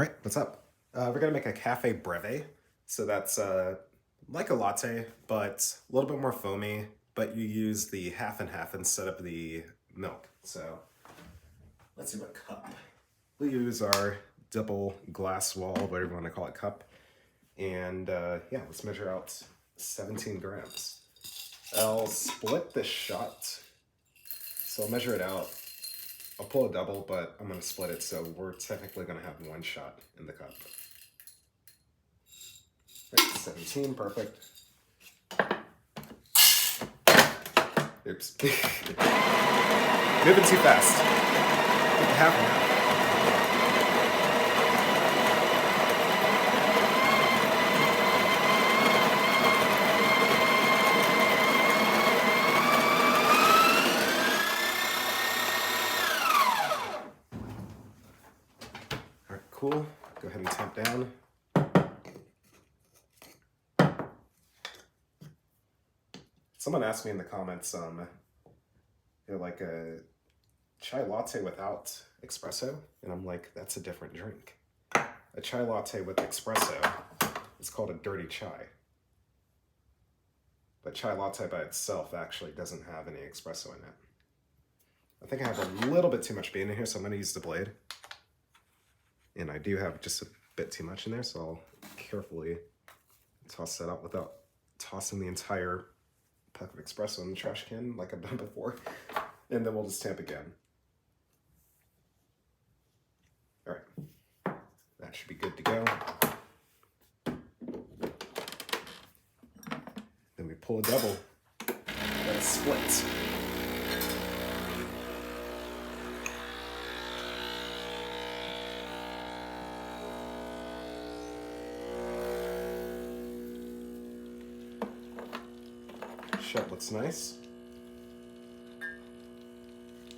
All right, what's up? We're gonna make a cafe breve. So that's like a latte, but a little bit more foamy, but you use the half and half instead of the milk. So let's see what cup. We use our double glass wall, whatever you want to call it, cup. And yeah, let's measure out 17 grams. I'll split the shot. So I'll measure it out. I'll pull a double, but I'm going to split it, so we're technically going to have one shot in the cup. Right, 17, perfect. Oops. Moving too fast. Half and half. All right, cool. Go ahead and tamp down. Someone asked me in the comments, like a chai latte without espresso, and I'm like, that's a different drink. A chai latte with espresso is called a dirty chai. But chai latte by itself actually doesn't have any espresso in it. I think I have a little bit too much bean in here, so I'm going to use the blade. And I do have just a bit too much in there, so I'll carefully toss that out without tossing the entire puck of espresso in the trash can like I've done before. And then we'll just tamp again. All right, that should be good to go. Then we pull a double, let it split. Shot looks nice.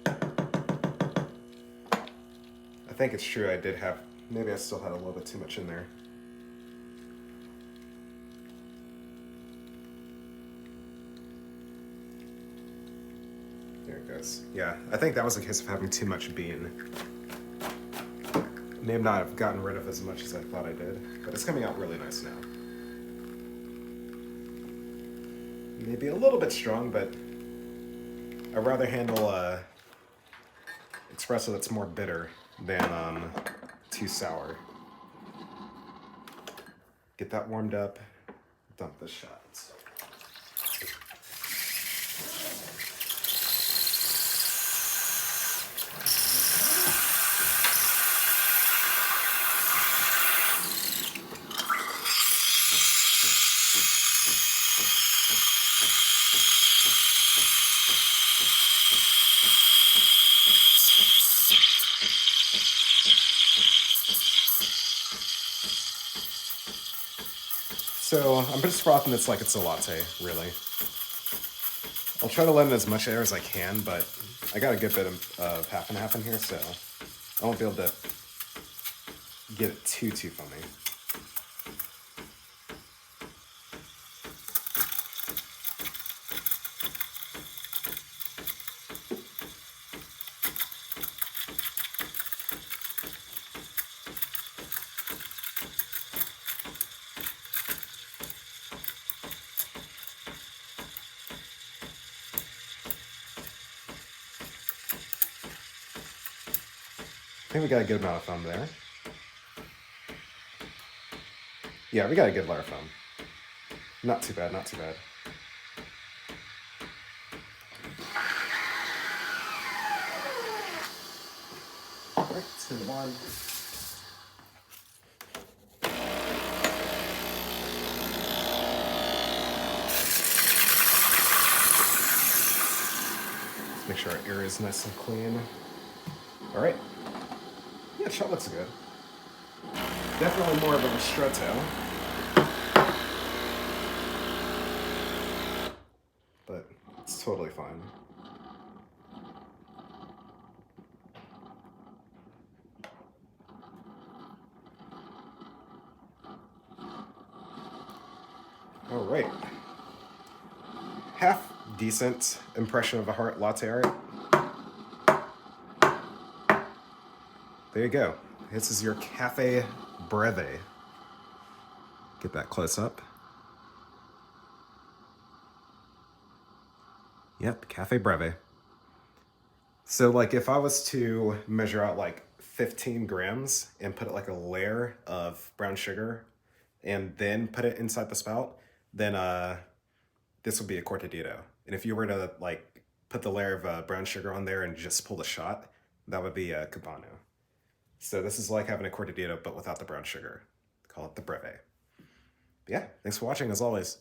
I think it's true I did have, maybe I still had a little bit too much in there. There it goes. Yeah, I think that was a case of having too much bean. May not have gotten rid of as much as I thought I did, but it's coming out really nice now. Maybe a little bit strong, but I'd rather handle espresso that's more bitter than too sour. Get that warmed up, dump the shots. So I'm just frothing this like it's a latte, really. I'll try to let in as much air as I can, but I got a good bit of half and half in here, so I won't be able to get it too foamy. I think we got a good amount of foam there. Yeah, we got a good layer of foam. Not too bad, not too bad. All right, let's turn it on. Let's make sure our air is nice and clean. All right. Yeah, shot looks good. Definitely more of a ristretto. But it's totally fine. All right. Half decent impression of a heart latte art. There you go. This is your Cafe Breve. Get that close up. Yep, Cafe Breve. So like if I was to measure out like 15 grams and put it like a layer of brown sugar and then put it inside the spout, then this would be a cortadito. And if you were to like put the layer of brown sugar on there and just pull the shot, that would be a cubano. So this is like having a cortadito but without the brown sugar. Call it the Breve. Yeah, thanks for watching as always.